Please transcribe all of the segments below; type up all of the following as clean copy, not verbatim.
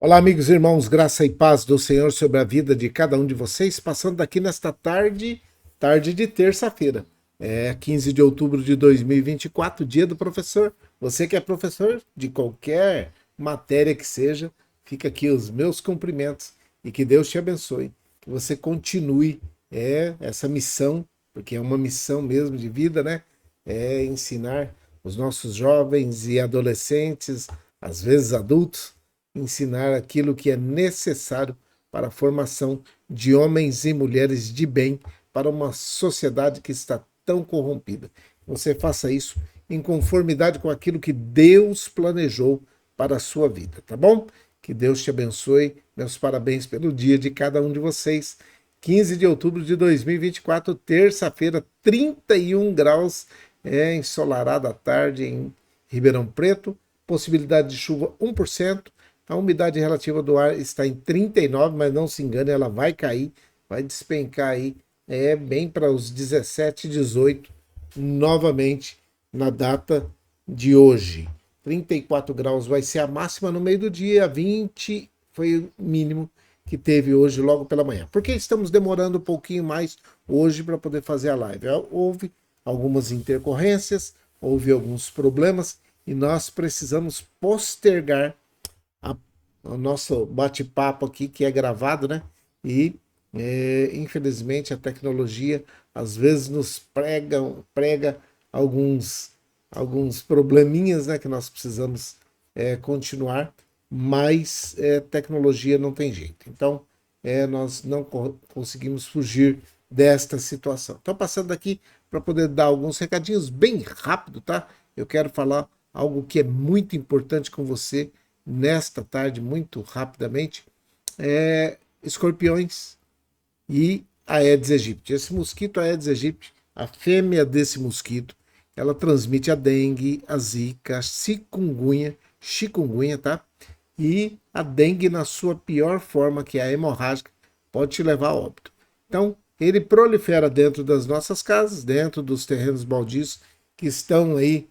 Olá, amigos e irmãos, graça e paz do Senhor sobre a vida de cada um de vocês, passando aqui nesta tarde de terça-feira, 15 de outubro de 2024, dia do professor. Você que é professor de qualquer matéria que seja, fica aqui os meus cumprimentos e que Deus te abençoe, que você continue essa missão, porque é uma missão mesmo de vida, né? É ensinar os nossos jovens e adolescentes, às vezes adultos, ensinar aquilo que é necessário para a formação de homens e mulheres de bem para uma sociedade que está tão corrompida. Você faça isso em conformidade com aquilo que Deus planejou para a sua vida, tá bom? Que Deus te abençoe. Meus parabéns pelo dia de cada um de vocês. 15 de outubro de 2024, terça-feira, 31 graus, ensolarado à tarde em Ribeirão Preto, possibilidade de chuva 1%. A umidade relativa do ar está em 39, mas não se engane, ela vai cair, vai despencar aí, bem para os 17, 18, novamente na data de hoje. 34 graus vai ser a máxima no meio do dia, 20 foi o mínimo que teve hoje logo pela manhã. Por que estamos demorando um pouquinho mais hoje para poder fazer a live? Houve algumas intercorrências, houve alguns problemas e nós precisamos postergar o nosso bate-papo aqui, que é gravado, né? E, infelizmente, a tecnologia às vezes nos prega alguns probleminhas, né? Que nós precisamos continuar, mas tecnologia não tem jeito. Então, nós não conseguimos fugir desta situação. Estou passando aqui para poder dar alguns recadinhos bem rápido, tá? Eu quero falar algo que é muito importante com você nesta tarde, muito rapidamente, escorpiões e Aedes aegypti. Esse mosquito Aedes aegypti, a fêmea desse mosquito, ela transmite a dengue, a zika, a chikungunya, tá? E a dengue na sua pior forma, que é a hemorrágica, pode te levar a óbito. Então, ele prolifera dentro das nossas casas, dentro dos terrenos baldios que estão aí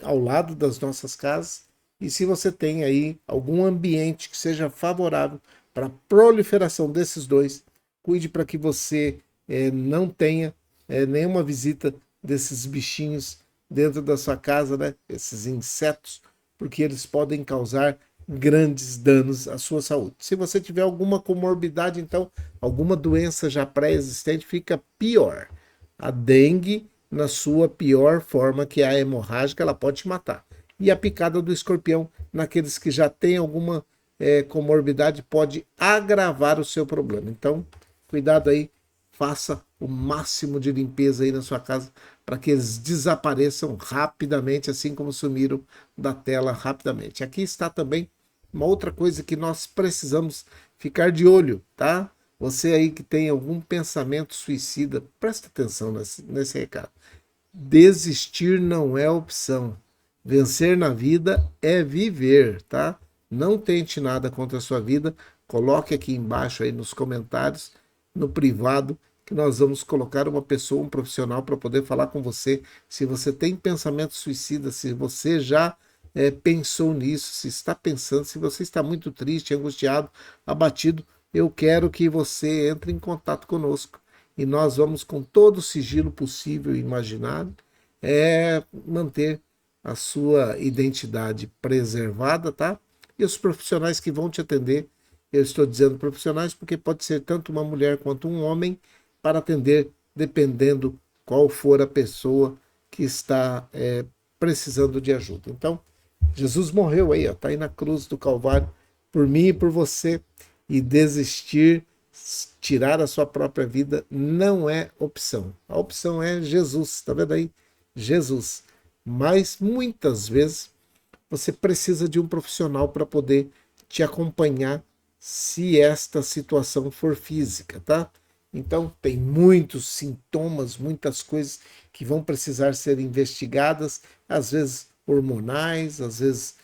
ao lado das nossas casas. E se você tem aí algum ambiente que seja favorável para a proliferação desses dois, cuide para que você não tenha nenhuma visita desses bichinhos dentro da sua casa, né? Esses insetos, porque eles podem causar grandes danos à sua saúde. Se você tiver alguma comorbidade, então, alguma doença já pré-existente, fica pior. A dengue, na sua pior forma, que é a hemorrágica, ela pode te matar. E a picada do escorpião, naqueles que já têm alguma comorbidade, pode agravar o seu problema. Então, cuidado aí, faça o máximo de limpeza aí na sua casa para que eles desapareçam rapidamente, assim como sumiram da tela rapidamente. Aqui está também uma outra coisa que nós precisamos ficar de olho, tá? Você aí que tem algum pensamento suicida, presta atenção nesse recado. Desistir não é opção. Vencer na vida é viver, tá? Não tente nada contra a sua vida. Coloque aqui embaixo aí nos comentários, no privado, que nós vamos colocar uma pessoa, um profissional para poder falar com você. Se você tem pensamento suicida, se você já pensou nisso, se está pensando, se você está muito triste, angustiado, abatido, eu quero que você entre em contato conosco e nós vamos, com todo o sigilo possível e imaginável, manter a sua identidade preservada, tá? E os profissionais que vão te atender, eu estou dizendo profissionais porque pode ser tanto uma mulher quanto um homem, para atender, dependendo qual for a pessoa que está precisando de ajuda. Então, Jesus morreu aí, ó, tá aí na cruz do Calvário, por mim e por você, e desistir, tirar a sua própria vida, não é opção. A opção é Jesus, tá vendo aí? Jesus. Mas muitas vezes você precisa de um profissional para poder te acompanhar se esta situação for física, tá? Então, tem muitos sintomas, muitas coisas que vão precisar ser investigadas, às vezes hormonais, às vezes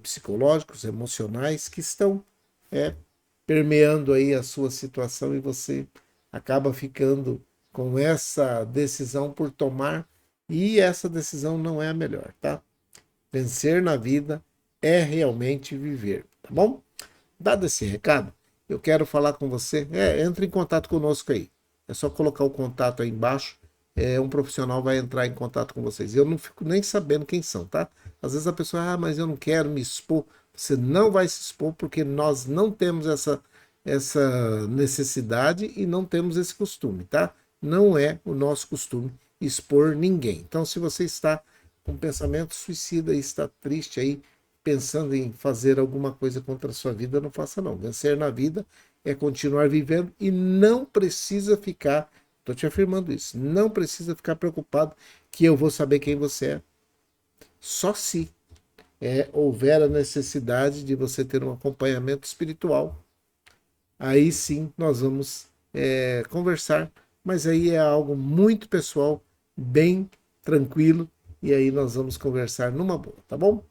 psicológicos, emocionais, que estão é, permeando aí a sua situação e você acaba ficando com essa decisão por tomar e essa decisão não é a melhor, tá? Vencer na vida é realmente viver, tá bom? Dado esse recado, eu quero falar com você. Entre em contato conosco aí. É só colocar o contato aí embaixo. Um profissional vai entrar em contato com vocês. Eu não fico nem sabendo quem são, tá? Às vezes a pessoa, mas eu não quero me expor. Você não vai se expor porque nós não temos essa necessidade e não temos esse costume, tá? Não é o nosso costume expor ninguém. Então, se você está com pensamento suicida e está triste aí, pensando em fazer alguma coisa contra a sua vida, não faça não. Vencer na vida é continuar vivendo e não precisa ficar, estou te afirmando isso, não precisa ficar preocupado que eu vou saber quem você é. Só se houver a necessidade de você ter um acompanhamento espiritual, aí sim nós vamos conversar, mas aí é algo muito pessoal, bem tranquilo, e aí nós vamos conversar numa boa, tá bom?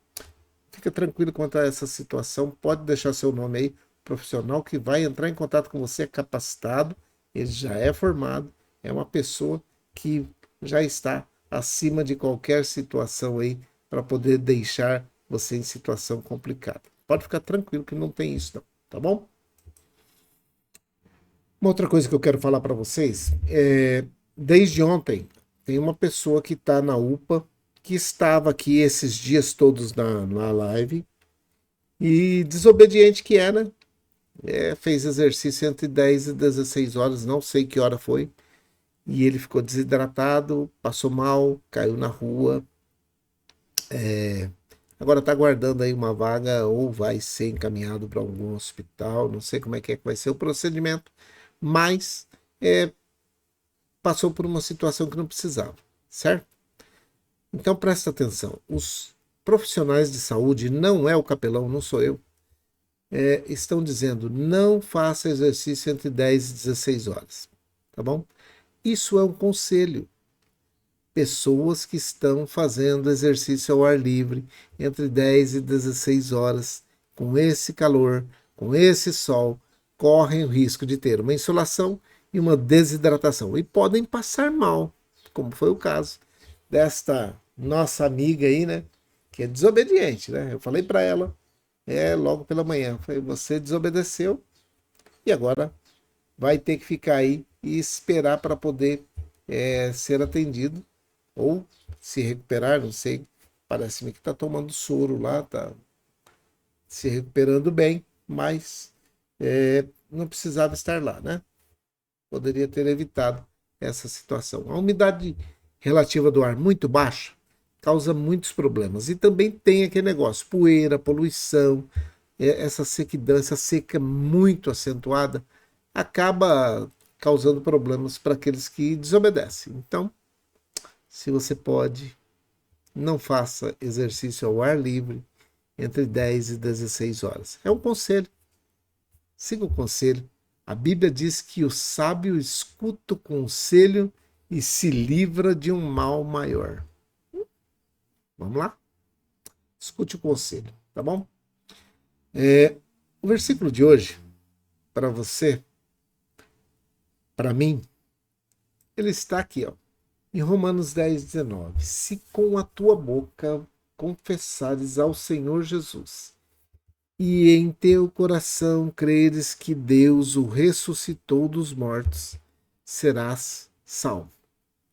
Fica tranquilo quanto a essa situação, pode deixar seu nome aí, profissional que vai entrar em contato com você é capacitado, ele já é formado, é uma pessoa que já está acima de qualquer situação aí para poder deixar você em situação complicada. Pode ficar tranquilo que não tem isso não, tá bom? Uma outra coisa que eu quero falar para vocês desde ontem tem uma pessoa que está na UPA que estava aqui esses dias todos na live e desobediente que era, fez exercício entre 10 e 16 horas, não sei que hora foi, e ele ficou desidratado, passou mal, caiu na rua. Agora está aguardando aí uma vaga ou vai ser encaminhado para algum hospital, não sei como é que vai ser o procedimento, mas passou por uma situação que não precisava, certo? Então presta atenção, os profissionais de saúde, não é o capelão, não sou eu, estão dizendo não faça exercício entre 10 e 16 horas, tá bom? Isso é um conselho. Pessoas que estão fazendo exercício ao ar livre entre 10 e 16 horas, com esse calor, com esse sol, correm o risco de ter uma insolação e uma desidratação e podem passar mal, como foi o caso desta nossa amiga aí, né, que é desobediente, né? Eu falei para ela logo pela manhã, falei, você desobedeceu e agora vai ter que ficar aí e esperar para poder ser atendido ou se recuperar, não sei, parece-me que está tomando soro lá, está se recuperando bem, mas não precisava estar lá, né? Poderia ter evitado essa situação. A umidade relativa do ar muito baixa causa muitos problemas. E também tem aquele negócio, poeira, poluição, essa sequidão, essa seca muito acentuada, acaba causando problemas para aqueles que desobedecem. Então, se você pode, não faça exercício ao ar livre entre 10 e 16 horas. É um conselho. Siga o conselho. A Bíblia diz que o sábio escuta o conselho e se livra de um mal maior. Vamos lá? Escute o conselho, tá bom? O versículo de hoje, para você, para mim, ele está aqui, ó, em Romanos 10, 19. Se com a tua boca confessares ao Senhor Jesus e em teu coração creres que Deus o ressuscitou dos mortos, serás salvo.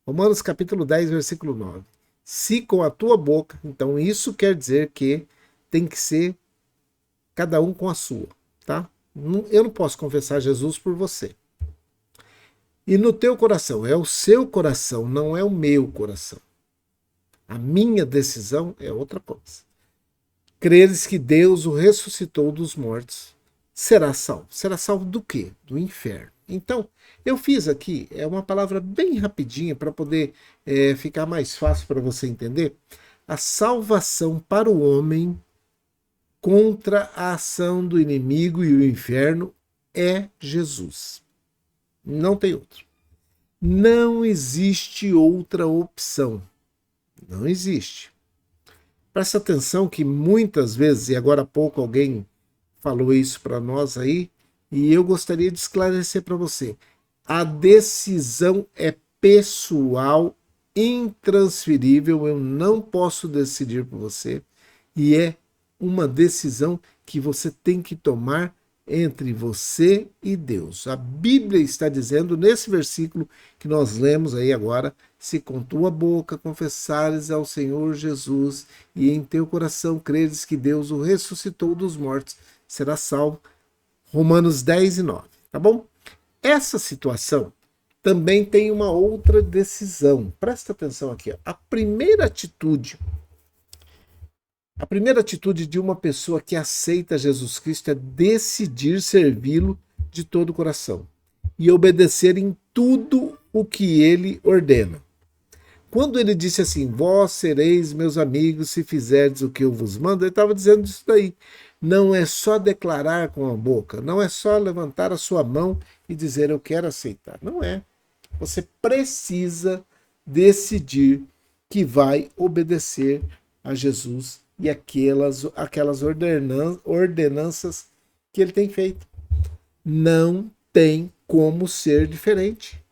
Romanos capítulo 10, versículo 9. Se com a tua boca, então isso quer dizer que tem que ser cada um com a sua, tá? Eu não posso confessar Jesus por você. E no teu coração, é o seu coração, não é o meu coração. A minha decisão é outra coisa. Creres que Deus o ressuscitou dos mortos, será salvo. Será salvo do quê? Do inferno. Então, eu fiz aqui, uma palavra bem rapidinha para poder ficar mais fácil para você entender. A salvação para o homem contra a ação do inimigo e o inferno é Jesus. Não tem outro. Não existe outra opção. Não existe. Presta atenção que muitas vezes, e agora há pouco alguém falou isso para nós aí, e eu gostaria de esclarecer para você. A decisão é pessoal, intransferível, eu não posso decidir por você, e é uma decisão que você tem que tomar entre você e Deus. A Bíblia está dizendo nesse versículo que nós lemos aí agora: se com tua boca confessares ao Senhor Jesus e em teu coração creres que Deus o ressuscitou dos mortos, serás salvo. Romanos 10:9, tá bom? Essa situação também tem uma outra decisão. Presta atenção aqui. Ó. A primeira atitude de uma pessoa que aceita Jesus Cristo é decidir servi-lo de todo o coração e obedecer em tudo o que ele ordena. Quando ele disse assim: vós sereis meus amigos se fizerdes o que eu vos mando, ele estava dizendo isso daí. Não é só declarar com a boca, não é só levantar a sua mão e dizer eu quero aceitar. Não é. Você precisa decidir que vai obedecer a Jesus e aquelas ordenanças que ele tem feito. Não tem como ser diferente.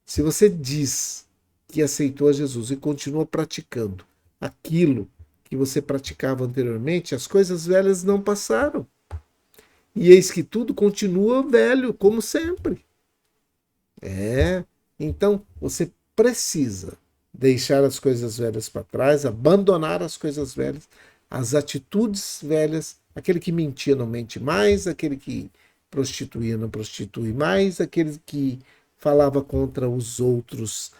Se você diz que aceitou a Jesus e continua praticando aquilo que você praticava anteriormente, as coisas velhas não passaram. E eis que tudo continua velho, como sempre. Então você precisa deixar as coisas velhas para trás, abandonar as coisas velhas, as atitudes velhas, aquele que mentia não mente mais, aquele que prostituía não prostitui mais, aquele que falava contra os outros,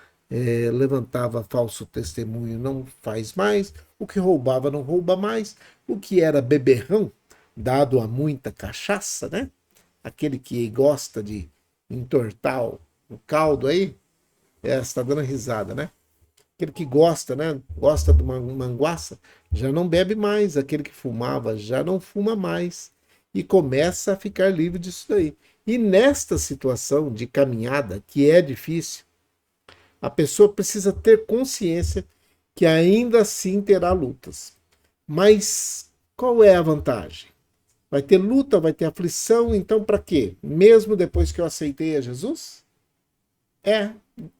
levantava falso testemunho não faz mais, o que roubava não rouba mais, o que era beberrão, dado a muita cachaça, né? Aquele que gosta de entortar o caldo aí, você está dando risada, né? Aquele que gosta, né? Gosta de uma manguaça, já não bebe mais. Aquele que fumava já não fuma mais. E começa a ficar livre disso daí. E nesta situação de caminhada, que é difícil, a pessoa precisa ter consciência que ainda assim terá lutas. Mas qual é a vantagem? Vai ter luta, vai ter aflição, então para quê? Mesmo depois que eu aceitei a Jesus?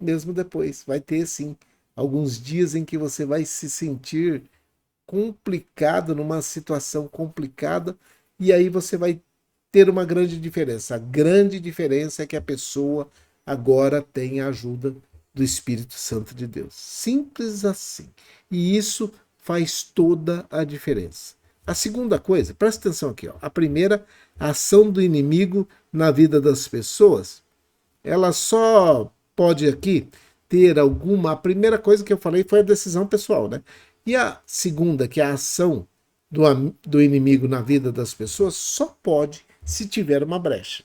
Mesmo depois, vai ter sim alguns dias em que você vai se sentir complicado, numa situação complicada, e aí você vai ter uma grande diferença. A grande diferença é que a pessoa agora tem a ajuda do Espírito Santo de Deus. Simples assim. E isso faz toda a diferença. A segunda coisa, presta atenção aqui, ó. A primeira, a ação do inimigo na vida das pessoas, ela só pode aqui ter alguma. A primeira coisa que eu falei foi a decisão pessoal, né? E a segunda, que é a ação do inimigo na vida das pessoas, só pode se tiver uma brecha.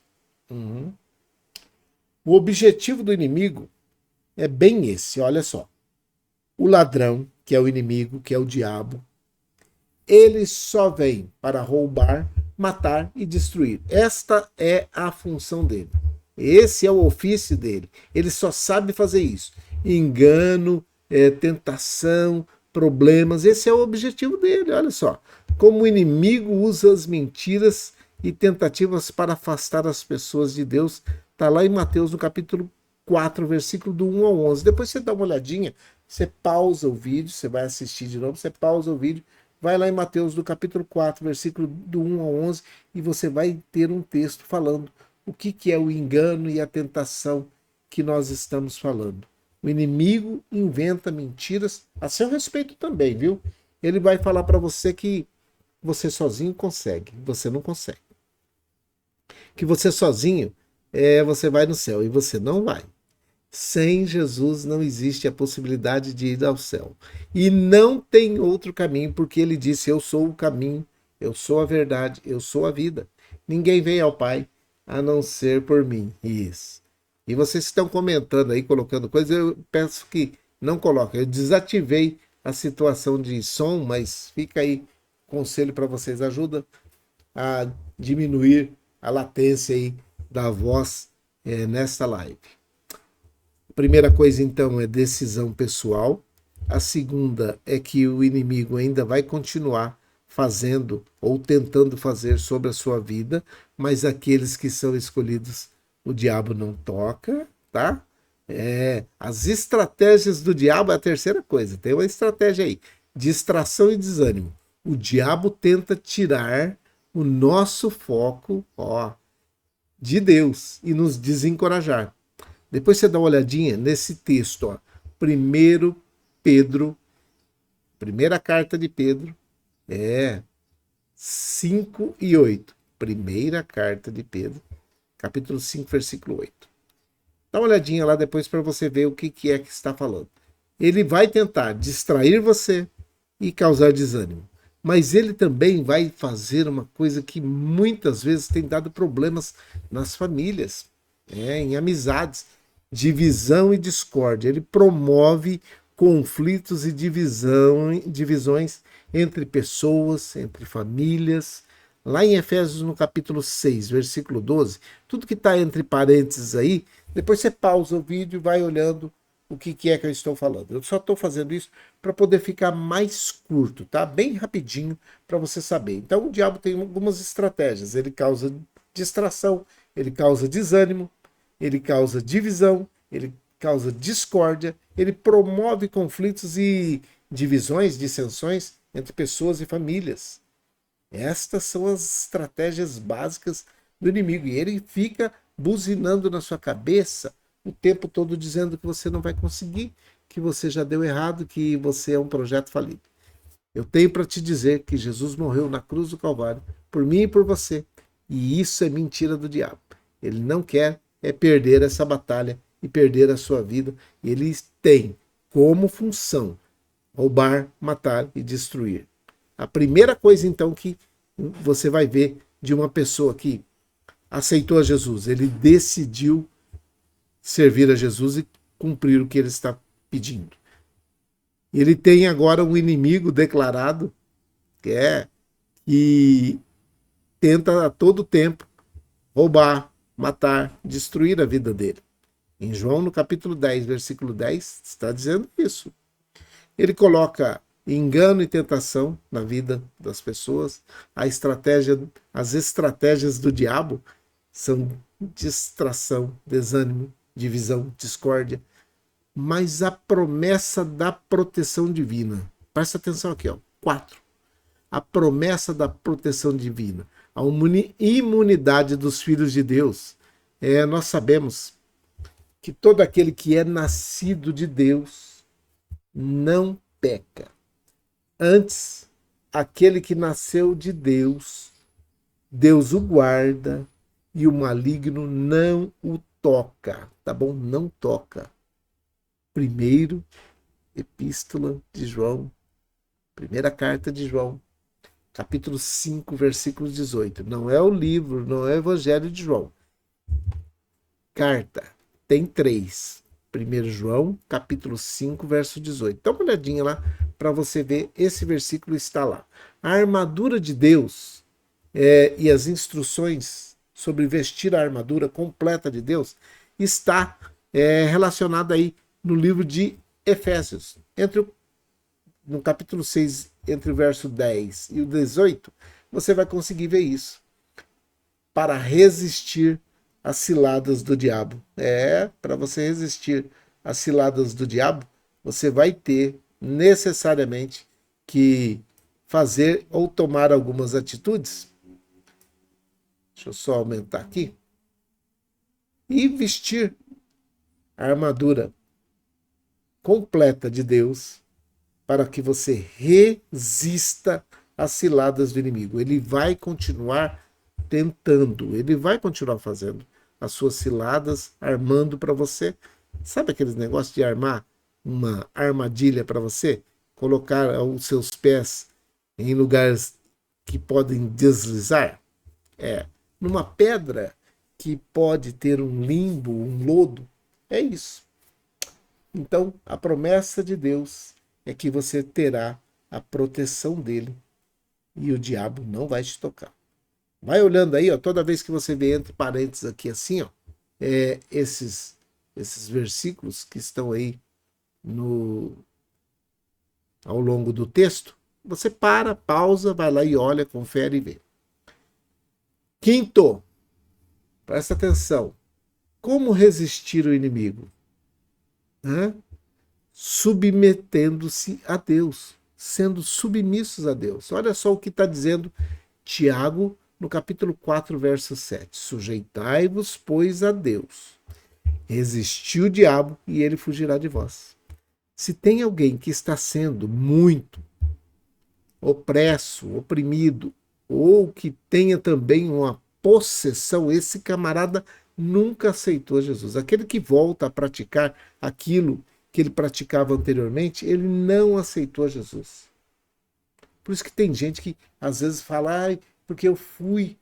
O objetivo do inimigo é bem esse, olha só. O ladrão, que é o inimigo, que é o diabo, ele só vem para roubar, matar e destruir. Esta é a função dele. Esse é o ofício dele. Ele só sabe fazer isso. Engano, tentação, problemas. Esse é o objetivo dele. Olha só. Como o inimigo usa as mentiras e tentativas para afastar as pessoas de Deus. Está lá em Mateus, no capítulo 4, versículo do 1 ao 11. Depois você dá uma olhadinha, você pausa o vídeo, você vai assistir de novo, você pausa o vídeo, vai lá em Mateus, no capítulo 4, versículo do 1 ao 11, e você vai ter um texto falando o que é o engano e a tentação que nós estamos falando. O inimigo inventa mentiras a seu respeito também, viu? Ele vai falar para você que você sozinho consegue, você não consegue. Que você sozinho você vai no céu, e você não vai. Sem Jesus não existe a possibilidade de ir ao céu. E não tem outro caminho, porque ele disse: eu sou o caminho, eu sou a verdade, eu sou a vida. Ninguém vem ao Pai a não ser por mim. Isso. E vocês estão comentando aí, colocando coisas, eu peço que não coloquem. Eu desativei a situação de som, mas fica aí conselho para vocês. Ajuda a diminuir a latência aí da voz nesta live. A primeira coisa, então, é decisão pessoal. A segunda é que o inimigo ainda vai continuar fazendo ou tentando fazer sobre a sua vida, mas aqueles que são escolhidos, o diabo não toca, tá? As estratégias do diabo é a terceira coisa. Tem uma estratégia aí, distração e desânimo. O diabo tenta tirar o nosso foco, de Deus e nos desencorajar. Depois você dá uma olhadinha nesse texto, 1 Pedro, primeira carta de Pedro, 5 e 8. Primeira carta de Pedro, capítulo 5, versículo 8. Dá uma olhadinha lá depois para você ver o que é que está falando. Ele vai tentar distrair você e causar desânimo. Mas ele também vai fazer uma coisa que muitas vezes tem dado problemas nas famílias, em amizades, divisão e discórdia. Ele promove conflitos e divisões entre pessoas, entre famílias. Lá em Efésios, no capítulo 6, versículo 12, tudo que está entre parênteses aí, depois você pausa o vídeo e vai olhando o que é que eu estou falando. Eu só estou fazendo isso para poder ficar mais curto, tá? Bem rapidinho para você saber. Então o diabo tem algumas estratégias. Ele causa distração, ele causa desânimo, ele causa divisão, ele causa discórdia, ele promove conflitos e divisões, dissensões entre pessoas e famílias. Estas são as estratégias básicas do inimigo. E ele fica buzinando na sua cabeça o tempo todo dizendo que você não vai conseguir, que você já deu errado, que você é um projeto falido. Eu tenho para te dizer que Jesus morreu na cruz do Calvário por mim e por você. E isso é mentira do diabo. Ele não quer perder essa batalha e perder a sua vida. Ele tem como função roubar, matar e destruir. A primeira coisa, então, que você vai ver de uma pessoa que aceitou a Jesus, ele decidiu servir a Jesus e cumprir o que ele está pedindo. Ele tem agora um inimigo declarado, que tenta a todo tempo roubar, matar, destruir a vida dele. Em João, no capítulo 10, versículo 10, está dizendo isso. Ele coloca engano e tentação na vida das pessoas. As estratégias do diabo são distração, desânimo, divisão, discórdia. Mas a promessa da proteção divina. Presta atenção aqui, 4. A promessa da proteção divina. A imunidade dos filhos de Deus. Nós sabemos que todo aquele que é nascido de Deus não peca. Antes, aquele que nasceu de Deus, Deus o guarda e o maligno não o toca, tá bom? Não toca. Primeiro epístola de João, primeira carta de João, capítulo 5, versículo 18. Não é o livro, não é o evangelho de João. Carta, tem 3. 1 João, capítulo 5, verso 18. Dá uma olhadinha lá para você ver, esse versículo está lá. A armadura de Deus e as instruções sobre vestir a armadura completa de Deus está relacionada aí no livro de Efésios. No capítulo 6, entre o verso 10 e o 18, você vai conseguir ver isso. Para resistir às ciladas do diabo. Para você resistir às ciladas do diabo, você vai ter necessariamente que fazer ou tomar algumas atitudes. Deixa eu só aumentar aqui. E vestir a armadura completa de Deus para que você resista às ciladas do inimigo. Ele vai continuar tentando, ele vai continuar fazendo as suas ciladas, armando para você. Sabe aqueles negócios de armar uma armadilha para você? Colocar os seus pés em lugares que podem deslizar? Numa pedra que pode ter um limbo, um lodo. É isso. Então, a promessa de Deus é que você terá a proteção dele e o diabo não vai te tocar. Vai olhando aí, toda vez que você vê entre parênteses aqui assim, esses versículos que estão aí ao longo do texto, você pausa, vai lá e olha, confere e vê. Quinto, presta atenção. Como resistir o inimigo? Submetendo-se a Deus, sendo submissos a Deus. Olha só o que está dizendo Tiago, no capítulo 4, verso 7. Sujeitai-vos, pois, a Deus. Resistiu o diabo e ele fugirá de vós. Se tem alguém que está sendo muito opresso, oprimido, ou que tenha também uma possessão, esse camarada nunca aceitou Jesus. Aquele que volta a praticar aquilo que ele praticava anteriormente, ele não aceitou Jesus. Por isso que tem gente que às vezes fala, porque eu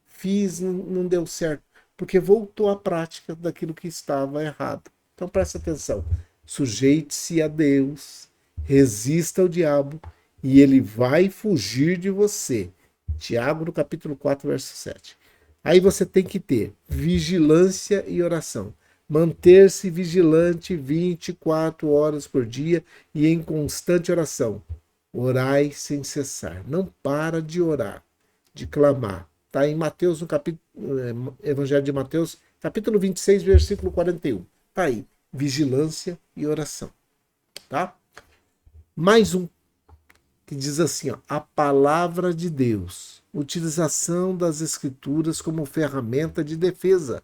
fiz, não deu certo. Porque voltou à prática daquilo que estava errado. Então presta atenção. Sujeite-se a Deus, resista ao diabo e ele vai fugir de você. Tiago, no capítulo 4, verso 7. Aí você tem que ter vigilância e oração. Manter-se vigilante 24 horas por dia e em constante oração. Orai sem cessar. Não para de orar, de clamar. Está em Mateus, no capítulo, Evangelho de Mateus, capítulo 26, versículo 41. Está aí. Vigilância e oração. Tá? Mais um que diz assim, ó, a palavra de Deus, utilização das escrituras como ferramenta de defesa.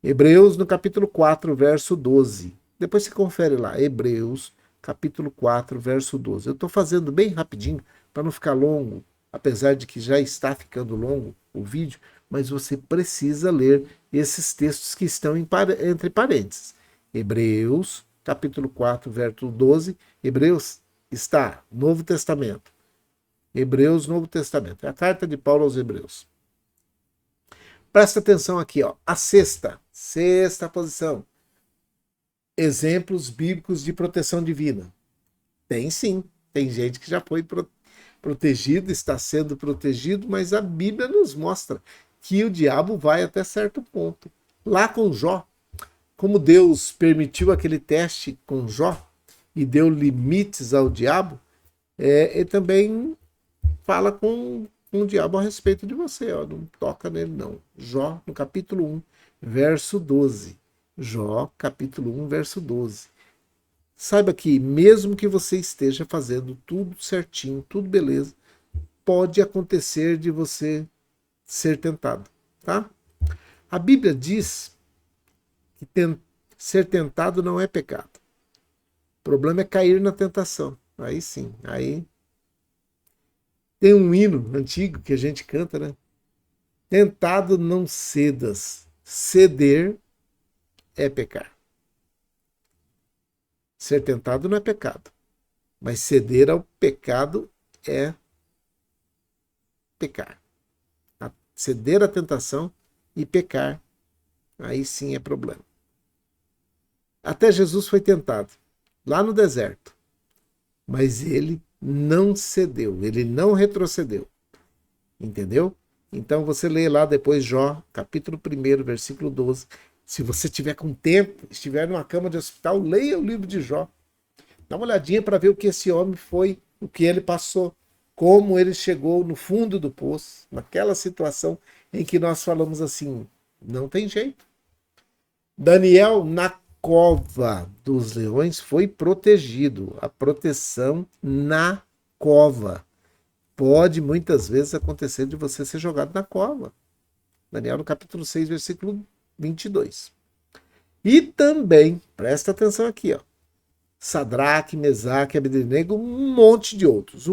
Hebreus, no capítulo 4, verso 12. Depois você confere lá, Hebreus, capítulo 4, verso 12. Eu estou fazendo bem rapidinho, para não ficar longo, apesar de que já está ficando longo o vídeo, mas você precisa ler esses textos que estão entre parênteses. Hebreus, capítulo 4, verso 12. Hebreus está, Novo Testamento. Hebreus, Novo Testamento. É a carta de Paulo aos Hebreus. Presta atenção aqui, ó. A sexta posição. Exemplos bíblicos de proteção divina. Tem sim. Tem gente que já foi protegido, está sendo protegido, mas a Bíblia nos mostra que o diabo vai até certo ponto. Lá com Jó, como Deus permitiu aquele teste com Jó e deu limites ao diabo, ele também fala com o diabo a respeito de você. Ó, não toca nele não. Jó, no capítulo 1, verso 12. Jó, capítulo 1, verso 12. Saiba que mesmo que você esteja fazendo tudo certinho, tudo beleza, pode acontecer de você ser tentado, tá? A Bíblia diz que ser tentado não é pecado. O problema é cair na tentação. Aí sim, aí tem um hino antigo que a gente canta, né? Tentado não cedas, ceder é pecar. Ser tentado não é pecado, mas ceder ao pecado é pecar. Ceder à tentação e pecar, aí sim é problema. Até Jesus foi tentado, lá no deserto, mas ele não cedeu, ele não retrocedeu. Entendeu? Então você lê lá depois Jó, capítulo 1, versículo 12. Se você tiver com tempo, estiver numa cama de hospital, leia o livro de Jó. Dá uma olhadinha para ver o que esse homem foi, o que ele passou, como ele chegou no fundo do poço, naquela situação em que nós falamos assim, não tem jeito. Daniel, na cova dos leões, foi protegido. A proteção na cova. Pode muitas vezes acontecer de você ser jogado na cova. Daniel no capítulo 6, versículo 22. E também, presta atenção aqui, ó. Sadraque, Mesaque, Abednego, um monte de outros.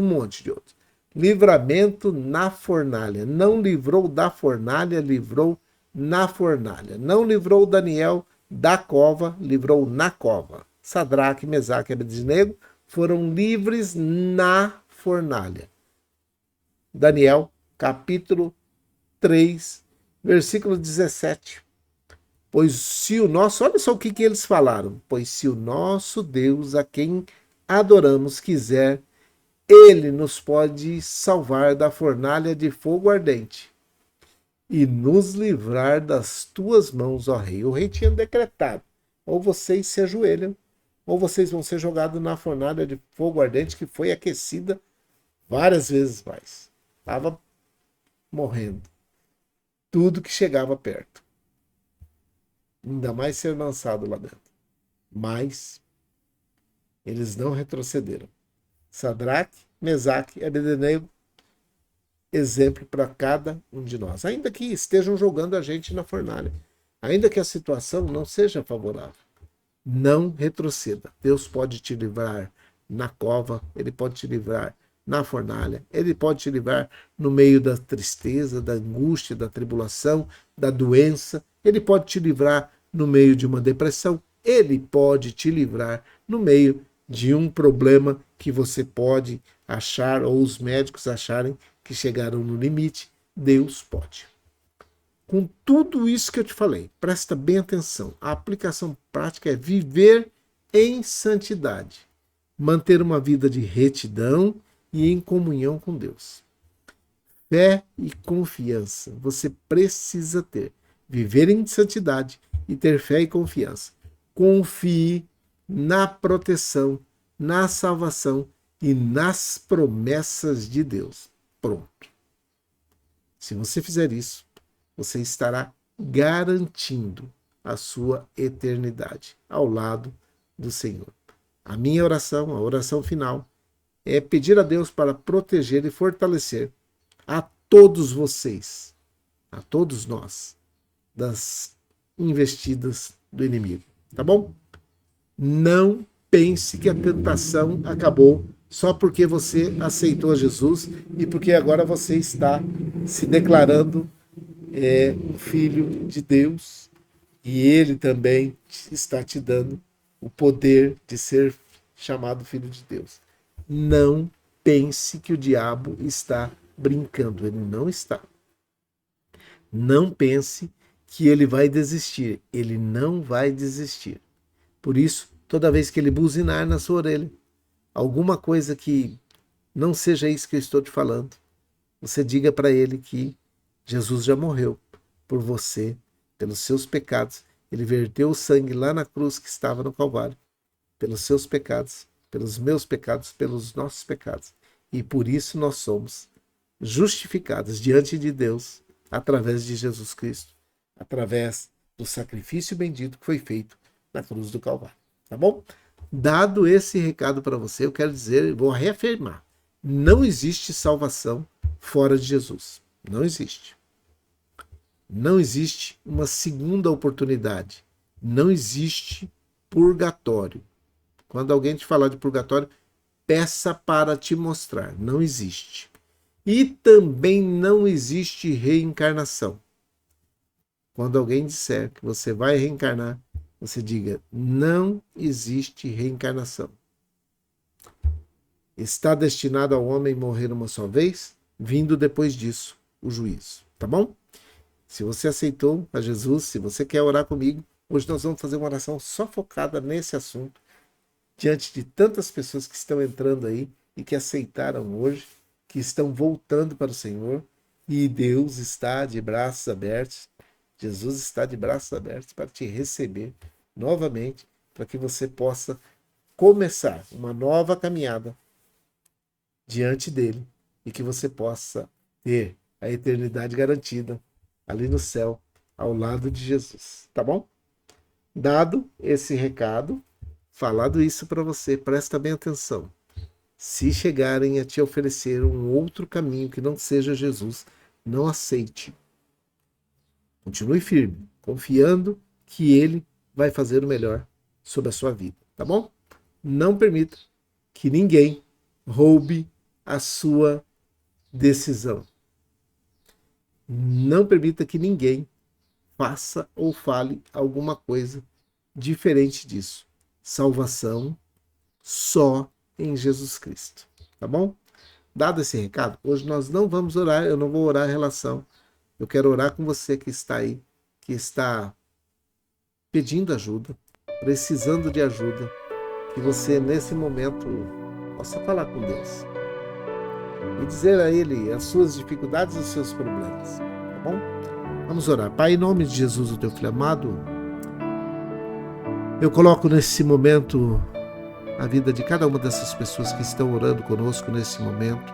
Livramento na fornalha. Não livrou da fornalha, livrou na fornalha. Não livrou Daniel da cova, livrou na cova. Sadraque, Mesaque e Abednego foram livres na fornalha. Daniel, capítulo 3, versículo 17. Pois se o nosso, olha só o que eles falaram. Pois se o nosso Deus, a quem adoramos, quiser, ele nos pode salvar da fornalha de fogo ardente e nos livrar das tuas mãos, ó rei. O rei tinha decretado, ou vocês se ajoelham, ou vocês vão ser jogados na fornalha de fogo ardente, que foi aquecida várias vezes mais. Estava morrendo. Tudo que chegava perto. Ainda mais ser lançado lá dentro. Mas eles não retrocederam. Sadraque, Mesaque e Abednego exemplo para cada um de nós, ainda que estejam jogando a gente na fornalha, ainda que a situação não seja favorável. Não retroceda. Deus pode te livrar na cova, Ele pode te livrar na fornalha, Ele pode te livrar no meio da tristeza, da angústia, da tribulação, da doença, Ele pode te livrar no meio de uma depressão, Ele pode te livrar no meio de um problema que você pode achar, ou os médicos acharem que chegaram no limite. Deus pode. Com tudo isso que eu te falei, presta bem atenção. A aplicação prática é viver em santidade, manter uma vida de retidão e em comunhão com Deus. Fé e confiança você precisa ter. Viver em santidade e ter fé e confiança. Confie na proteção, na salvação e nas promessas de Deus. Pronto. Se você fizer isso, você estará garantindo a sua eternidade ao lado do Senhor. A minha oração, a oração final, é pedir a Deus para proteger e fortalecer a todos vocês, a todos nós, das investidas do inimigo. Tá bom? Não pense que a tentação acabou só porque você aceitou Jesus e porque agora você está se declarando um filho de Deus e Ele também está te dando o poder de ser chamado filho de Deus. Não pense que o diabo está brincando, ele não está. Não pense que ele vai desistir, ele não vai desistir. Por isso, toda vez que ele buzinar na sua orelha, alguma coisa que não seja isso que eu estou te falando, você diga para ele que Jesus já morreu por você, pelos seus pecados. Ele verteu o sangue lá na cruz que estava no Calvário, pelos seus pecados, pelos meus pecados, pelos nossos pecados. E por isso nós somos justificados diante de Deus através de Jesus Cristo, através do sacrifício bendito que foi feito na cruz do Calvário. Tá bom? Dado esse recado para você, eu quero dizer, vou reafirmar, não existe salvação fora de Jesus. Não existe. Não existe uma segunda oportunidade. Não existe purgatório. Quando alguém te falar de purgatório, peça para te mostrar. Não existe. E também não existe reencarnação. Quando alguém disser que você vai reencarnar, você diga, não existe reencarnação. Está destinado ao homem morrer uma só vez, vindo depois disso o juízo. Tá bom? Se você aceitou a Jesus, se você quer orar comigo, hoje nós vamos fazer uma oração só focada nesse assunto, diante de tantas pessoas que estão entrando aí e que aceitaram hoje, que estão voltando para o Senhor, e Deus está de braços abertos, Jesus está de braços abertos para te receber novamente, para que você possa começar uma nova caminhada diante dele e que você possa ter a eternidade garantida ali no céu, ao lado de Jesus, tá bom? Dado esse recado, falado isso para você, presta bem atenção. Se chegarem a te oferecer um outro caminho que não seja Jesus, não aceite. Continue firme, confiando que Ele vai fazer o melhor sobre a sua vida, tá bom? Não permita que ninguém roube a sua decisão. Não permita que ninguém faça ou fale alguma coisa diferente disso. Salvação só em Jesus Cristo, tá bom? Dado esse recado, hoje nós não vamos orar, eu não vou orar em relação. Eu quero orar com você que está aí, que está pedindo ajuda, precisando de ajuda, que você nesse momento possa falar com Deus e dizer a Ele as suas dificuldades e os seus problemas, tá bom? Vamos orar. Pai, em nome de Jesus, o teu filho amado, eu coloco nesse momento a vida de cada uma dessas pessoas que estão orando conosco nesse momento,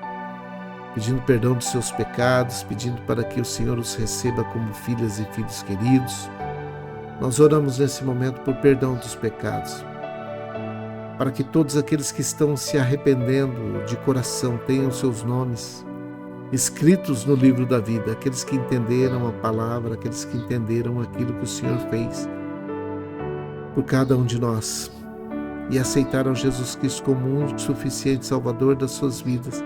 pedindo perdão dos seus pecados, pedindo para que o Senhor os receba como filhas e filhos queridos. Nós oramos nesse momento por perdão dos pecados, para que todos aqueles que estão se arrependendo de coração tenham seus nomes escritos no livro da vida, aqueles que entenderam a palavra, aqueles que entenderam aquilo que o Senhor fez por cada um de nós e aceitaram Jesus Cristo como o único suficiente Salvador das suas vidas.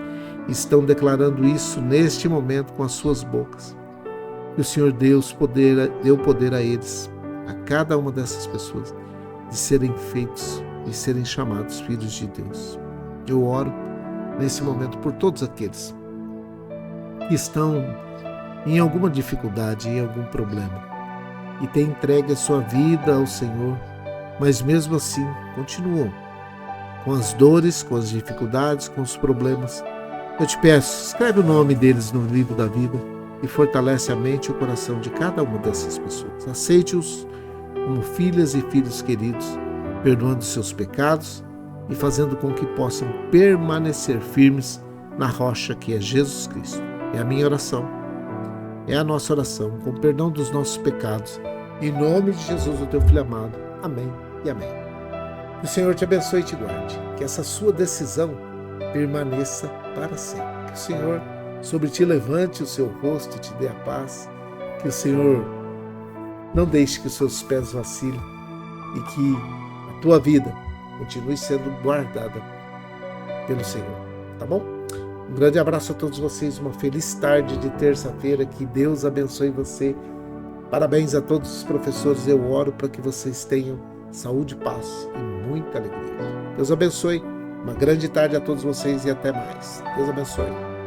Estão declarando isso neste momento com as suas bocas. Que o Senhor deu poder a eles, a cada uma dessas pessoas, de serem feitos e serem chamados filhos de Deus. Eu oro nesse momento por todos aqueles que estão em alguma dificuldade, em algum problema, e têm entregue a sua vida ao Senhor, mas mesmo assim continuam com as dores, com as dificuldades, com os problemas. Eu te peço, escreve o nome deles no livro da vida e fortalece a mente e o coração de cada uma dessas pessoas. Aceite-os como filhas e filhos queridos, perdoando seus pecados e fazendo com que possam permanecer firmes na rocha que é Jesus Cristo. É a minha oração, é a nossa oração, com o perdão dos nossos pecados. Em nome de Jesus, o teu Filho amado. Amém e amém. Que o Senhor te abençoe e te guarde. Que essa sua decisão permaneça para sempre. Que o Senhor sobre ti levante o seu rosto e te dê a paz. Que o Senhor não deixe que os seus pés vacilem e que a tua vida continue sendo guardada pelo Senhor. Tá bom? Um grande abraço a todos vocês, uma feliz tarde de terça-feira, que Deus abençoe você. Parabéns a todos os professores, eu oro para que vocês tenham saúde, paz e muita alegria. Deus abençoe, uma grande tarde a todos vocês e até mais. Deus abençoe.